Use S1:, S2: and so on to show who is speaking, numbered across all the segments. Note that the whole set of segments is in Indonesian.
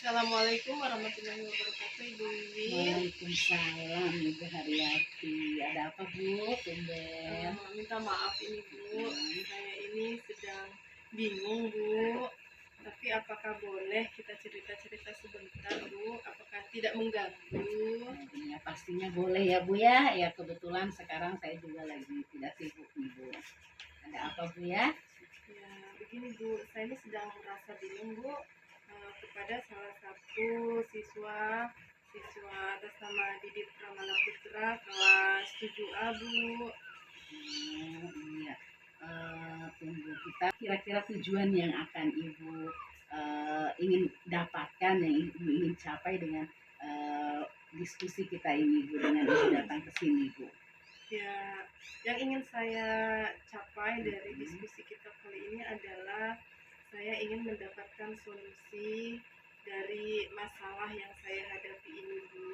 S1: Assalamualaikum warahmatullahi wabarakatuh, Ibu Wiwin.
S2: Waalaikumsalam Ibu Haryati. Ada apa Bu? Tumben.
S1: Minta maaf ini Bu, saya ini sedang bingung Bu. Tapi apakah boleh kita cerita-cerita sebentar Bu? Apakah tidak mengganggu?
S2: Ya pastinya boleh ya Bu ya. Ya kebetulan sekarang saya juga lagi tidak sibuk nih Bu. Ada apa Bu ya?
S1: Ya begini Bu, saya ini sedang merasa bingung Bu kepada salah satu siswa atas nama Didit Pramana Putra kelas 7A Bu.
S2: Iya. Tunggu kita kira-kira tujuan yang akan Ibu ingin dapatkan, yang Ibu ingin capai dengan diskusi kita ini Bu, dengan Ibu datang ke sini Bu.
S1: Ya, yang ingin saya capai dari diskusi kita kali ini adalah saya ingin mendapatkan solusi dari masalah yang saya hadapi ini Bu.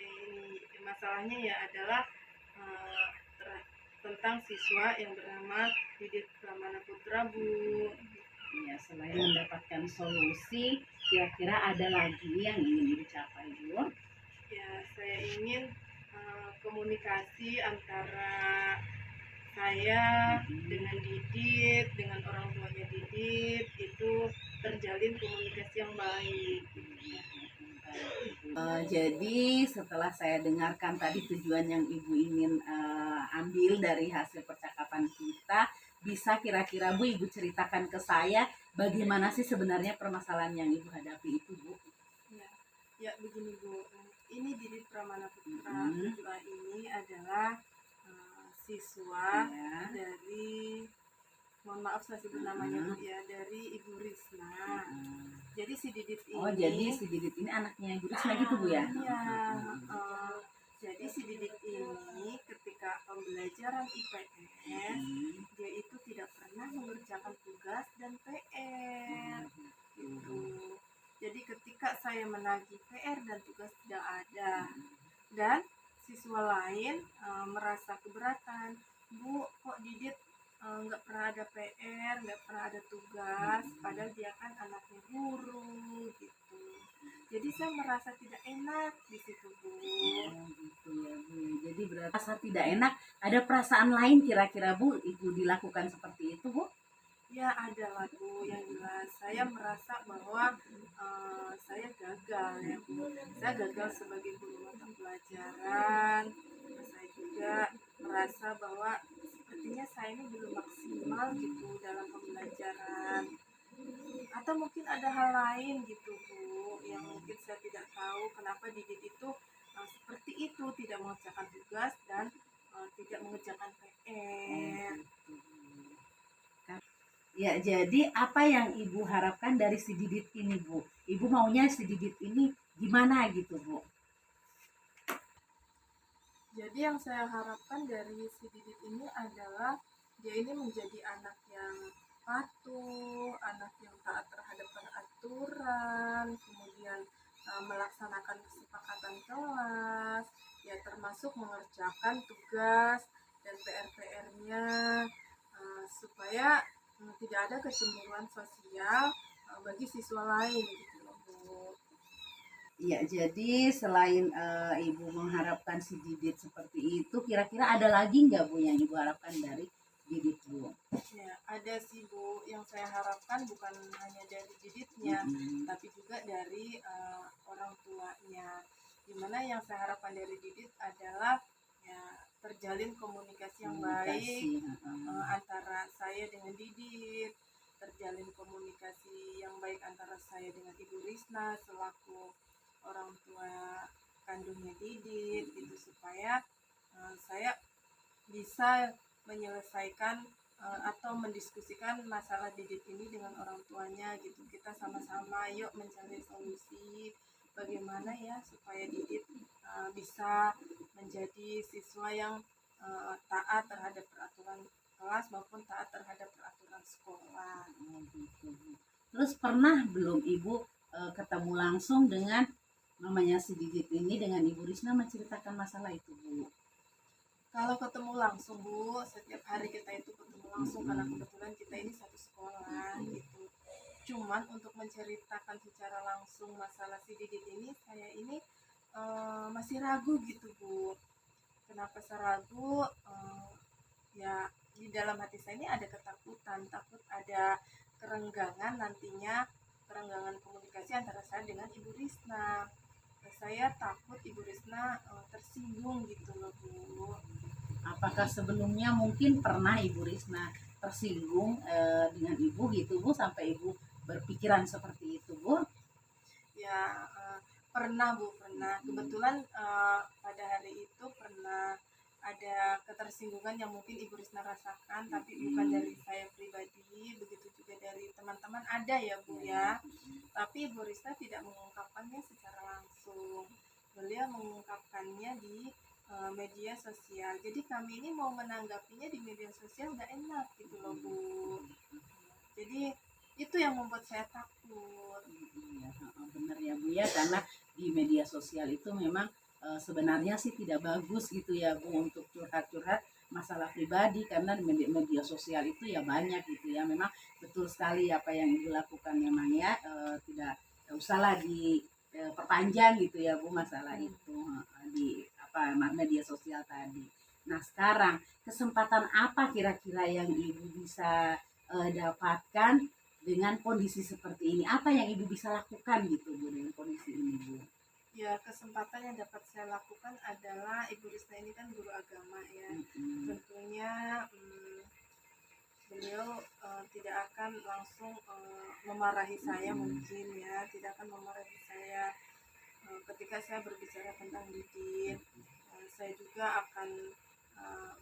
S1: Ini masalahnya ya adalah tentang siswa yang bernama Didit Pramana Putra Bu.
S2: Ya, selain mendapatkan solusi, kira-kira ada lagi yang ingin dicapai Bu?
S1: Ya, saya ingin komunikasi antara saya dengan Didit, dengan orang tuanya Didit itu terjalin komunikasi yang baik.
S2: Jadi setelah saya dengarkan tadi tujuan yang Ibu ingin ambil dari hasil percakapan kita, bisa kira-kira Bu Ibu ceritakan ke saya bagaimana sih sebenarnya permasalahan yang Ibu hadapi itu Bu?
S1: Ya begini Bu, ini Didit Pramana Putra ini adalah siswa dari, mohon maaf saya sebut namanya Bu ya, dari Ibu Risna. Jadi si Didit ini,
S2: jadi si Didit ini anaknya Ibu Risna gitu Bu ya?
S1: Iya. Jadi si Didit ini ketika pembelajaran IPS dia itu tidak pernah mengerjakan tugas dan PR gitu. Jadi ketika saya menagih PR dan tugas tidak ada dan siswa lain merasa keberatan, Bu kok Didit nggak pernah ada PR, nggak pernah ada tugas, padahal dia kan anaknya guru gitu. Jadi saya merasa tidak enak di situ Bu.
S2: Gitu ya Bu. Jadi berarti rasa tidak enak, ada perasaan lain kira-kira Bu Ibu dilakukan seperti itu Bu?
S1: Ya ada lah Bu, yang jelas saya merasa bahwa saya gagal ya Bu. Saya gagal sebagai guru mata pelajaran. Saya juga merasa bahwa sepertinya saya ini belum maksimal gitu dalam pembelajaran. Atau mungkin ada hal lain gitu Bu, yang mungkin saya tidak tahu kenapa Didit itu seperti itu, tidak mengerjakan tugas dan tidak mengerjakan PR.
S2: Ya, jadi apa yang Ibu harapkan dari si Didit ini, Bu? Ibu maunya si Didit ini gimana gitu, Bu?
S1: Jadi yang saya harapkan dari si Didit ini adalah dia ini menjadi anak yang patuh, anak yang taat terhadap peraturan, kemudian melaksanakan kesepakatan kelas, ya termasuk mengerjakan tugas dan PR-PR-nya supaya tidak ada kecemburuan sosial bagi siswa lain gitu loh Bu.
S2: Ya, jadi selain Ibu mengharapkan si Didit seperti itu, kira-kira ada lagi nggak Bu yang Ibu harapkan dari Didit Bu?
S1: Ya, ada sih Bu, yang saya harapkan bukan hanya dari Diditnya, tapi juga dari orang tuanya. Dimana yang saya harapkan dari Didit adalah ya terjalin komunikasi yang baik antara saya dengan Didit, terjalin komunikasi yang baik antara saya dengan Ibu Risna selaku orang tua kandungnya Didit gitu, supaya saya bisa menyelesaikan atau mendiskusikan masalah Didit ini dengan orang tuanya gitu. Kita sama-sama yuk mencari solusi bagaimana ya supaya Didit bisa menjadi siswa yang taat terhadap peraturan kelas maupun taat terhadap peraturan sekolah.
S2: Terus pernah belum Ibu ketemu langsung dengan namanya si Didit ini, dengan Ibu Risna menceritakan masalah itu Bu?
S1: Kalau ketemu langsung Bu, setiap hari kita itu ketemu langsung karena kebetulan kita ini satu sekolah gitu. Cuman untuk menceritakan secara langsung masalah si Didit ini, saya ini masih ragu gitu Bu. Kenapa saya ragu? Ya di dalam hati saya ini ada ketakutan, takut ada kerenggangan nantinya, kerenggangan komunikasi antara saya dengan Ibu Risna. Saya takut Ibu Risna tersinggung gitu loh Bu.
S2: Apakah sebelumnya mungkin pernah Ibu Risna tersinggung dengan Ibu gitu Bu, sampai Ibu berpikiran seperti itu Bu?
S1: Ya pernah Bu, pernah. Kebetulan pada hari itu pernah ada ketersinggungan yang mungkin Ibu Risna rasakan, tapi bukan dari saya pribadi, begitu juga dari teman-teman ada ya Bu ya. Tapi Ibu Risna tidak mengungkapkannya secara langsung. Beliau mengungkapkannya di media sosial. Jadi kami ini mau menanggapinya di media sosial nggak enak gitu loh Bu. Jadi itu yang membuat saya takut.
S2: Iya, benar ya Bu ya, karena di media sosial itu memang sebenarnya sih tidak bagus gitu ya Bu untuk curhat-curhat masalah pribadi, karena di media sosial itu ya banyak gitu ya. Memang betul sekali apa yang Ibu lakukan, memang ya tidak usahlah diperpanjang gitu ya Bu masalah itu di apa media sosial tadi. Nah sekarang kesempatan apa kira-kira yang Ibu bisa dapatkan dengan kondisi seperti ini? Apa yang Ibu bisa lakukan gitu Bu dengan kondisi ini Bu?
S1: Ya, kesempatan yang dapat saya lakukan adalah Ibu Risna ini kan guru agama ya. Tentunya beliau tidak akan langsung memarahi saya mungkin ya, tidak akan memarahi saya ketika saya berbicara tentang Didit. Saya juga akan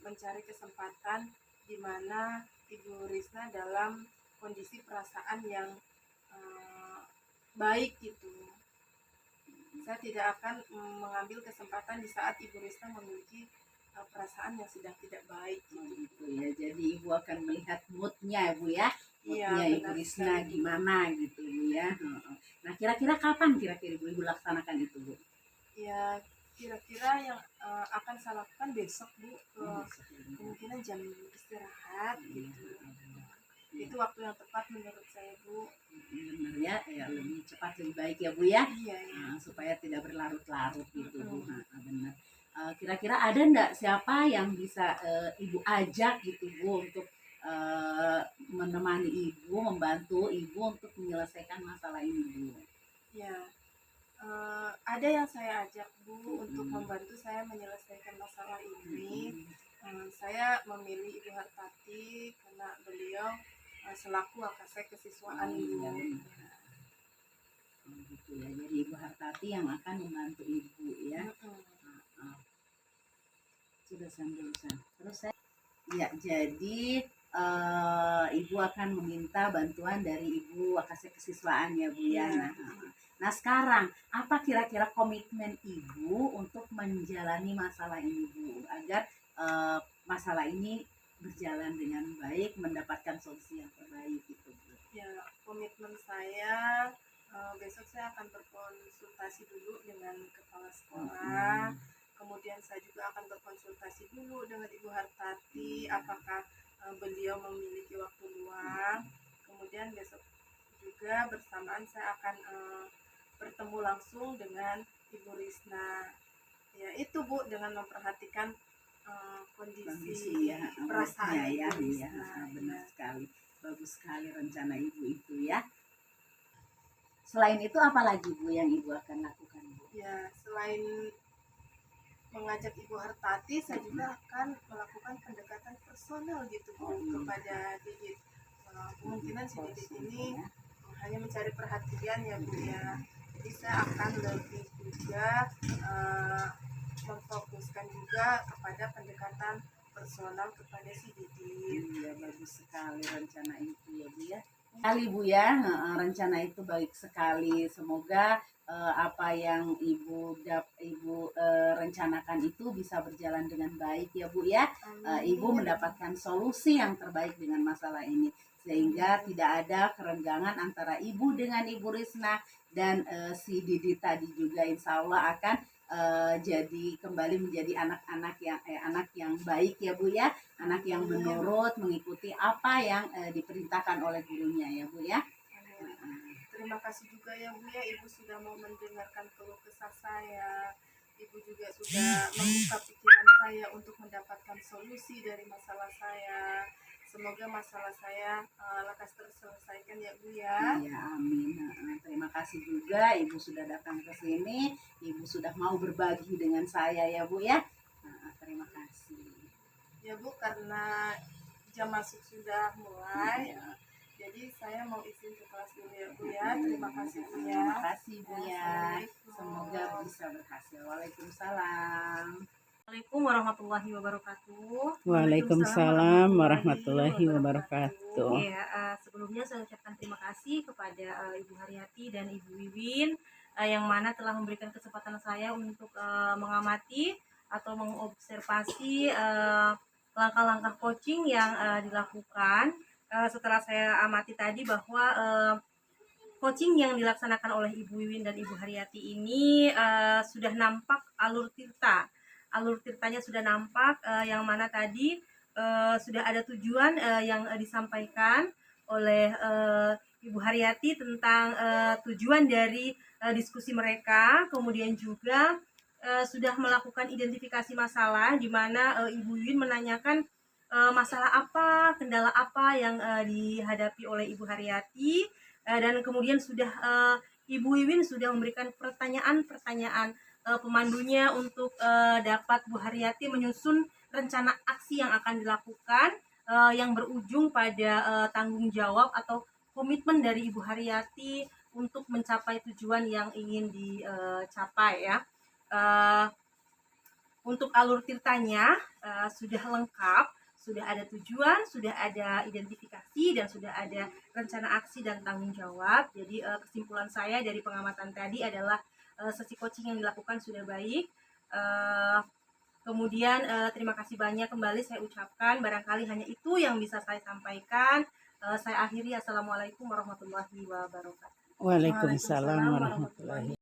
S1: mencari kesempatan di mana Ibu Risna dalam kondisi perasaan yang baik gitu. Saya tidak akan mengambil kesempatan di saat Ibu Risna memiliki perasaan yang sedang tidak baik
S2: gitu ya. Jadi Ibu akan melihat moodnya Bu ya.
S1: Iya,
S2: Moodnya Ibu Risna gimana gitu Bu ya. Nah kira-kira kapan kira-kira Ibu laksanakan itu Bu?
S1: Ya kira-kira yang akan saya lakukan besok Bu, kemungkinan jam istirahat gitu. Itu waktu yang tepat menurut saya Bu.
S2: Benar ya, lebih cepat lebih baik ya Bu ya.
S1: Iya, iya.
S2: Supaya tidak berlarut-larut gitu Bu. Benar. Kira-kira ada enggak siapa yang bisa Ibu ajak gitu Bu untuk menemani Ibu, membantu Ibu untuk menyelesaikan masalah ini Bu?
S1: Ya, ada yang saya ajak Bu untuk membantu saya menyelesaikan masalah ini. Saya memilih Ibu Hartati karena beliau selaku wakasek kesiswaan Bu.
S2: Gitu ya. Jadi Ibu Hartati yang akan membantu Ibu ya. Sudah sambil terus saya ya, jadi Ibu akan meminta bantuan dari Ibu wakasek kesiswaan ya Bu ya. Nah sekarang apa kira-kira komitmen Ibu untuk menjalani masalah ini Bu, agar masalah ini berjalan dengan baik, mendapatkan solusi yang terbaik gitu Bu?
S1: Ya, komitmen saya besok saya akan berkonsultasi dulu dengan kepala sekolah. Kemudian saya juga akan berkonsultasi dulu dengan Ibu Hartati apakah beliau memiliki waktu luang. Kemudian besok juga bersamaan saya akan bertemu langsung dengan Ibu Risna. Ya itu Bu, dengan memperhatikan kondisi
S2: ya,
S1: perasaan
S2: ya,
S1: Ibu
S2: ya,
S1: Risna.
S2: benar sekali, bagus sekali rencana Ibu itu ya. Selain itu apa lagi Bu yang Ibu akan lakukan Bu?
S1: Ya selain mengajak Ibu Hartati, saya juga akan melakukan pendekatan personal gitu Bu kepada Didit. Kemungkinan si Didit ini hanya mencari perhatian ya Bu ya. Jadi saya akan lebih juga memfokuskan juga kepada pendekatan personal kepada si Didit.
S2: Iya, bagus sekali rencana itu ya Bu ya. Kali Bu ya, rencana itu baik sekali. Semoga apa yang Ibu rencanakan itu bisa berjalan dengan baik ya Bu ya. Ibu mendapatkan solusi yang terbaik dengan masalah ini, sehingga tidak ada kerenggangan antara Ibu dengan Ibu Risna, dan si Didi tadi juga insya Allah akan jadi kembali menjadi anak yang baik ya Bu ya, anak yang menurut, mengikuti apa yang diperintahkan oleh gurunya ya Bu ya.
S1: terima kasih juga ya Bu ya, Ibu sudah mau mendengarkan keluh kesah saya. Ibu juga sudah membuka pikiran saya untuk mendapatkan solusi dari masalah saya. Semoga masalah saya lekas terselesaikan ya Bu ya.
S2: Iya, amin. Terima kasih juga Ibu sudah datang ke sini. Ibu sudah mau berbagi dengan saya ya Bu ya. Terima kasih.
S1: Ya Bu, karena jam masuk sudah mulai, jadi saya mau izin ke kelas dulu ya Bu ya. Terima kasih Bu ya.
S2: Terima kasih Bu ya.
S1: Assalamualaikum.
S2: Semoga bisa berhasil. Waalaikumsalam.
S3: Assalamualaikum warahmatullahi wabarakatuh.
S4: Waalaikumsalam warahmatullahi wabarakatuh.
S3: Ya, sebelumnya saya ucapkan terima kasih kepada Ibu Haryati dan Ibu Wiwin yang mana telah memberikan kesempatan saya untuk mengamati atau mengobservasi langkah-langkah coaching yang dilakukan. Setelah saya amati tadi bahwa coaching yang dilaksanakan oleh Ibu Wiwin dan Ibu Haryati ini sudah nampak alur tirtanya sudah nampak, yang mana tadi sudah ada tujuan yang disampaikan oleh Ibu Haryati tentang tujuan dari diskusi mereka, kemudian juga sudah melakukan identifikasi masalah di mana Ibu Wiwin menanyakan masalah apa, kendala apa yang dihadapi oleh Ibu Haryati, dan kemudian sudah Ibu Wiwin sudah memberikan pertanyaan-pertanyaan pemandunya untuk dapat Bu Haryati menyusun rencana aksi yang akan dilakukan yang berujung pada tanggung jawab atau komitmen dari Ibu Haryati untuk mencapai tujuan yang ingin dicapai ya. Untuk alur tirtanya sudah lengkap, sudah ada tujuan, sudah ada identifikasi, dan sudah ada rencana aksi dan tanggung jawab. Jadi kesimpulan saya dari pengamatan tadi adalah sesi coaching yang dilakukan sudah baik. Kemudian terima kasih banyak kembali saya ucapkan. Barangkali hanya itu yang bisa saya sampaikan. Saya akhiri. Assalamualaikum warahmatullahi wabarakatuh.
S4: Waalaikumsalam warahmatullahi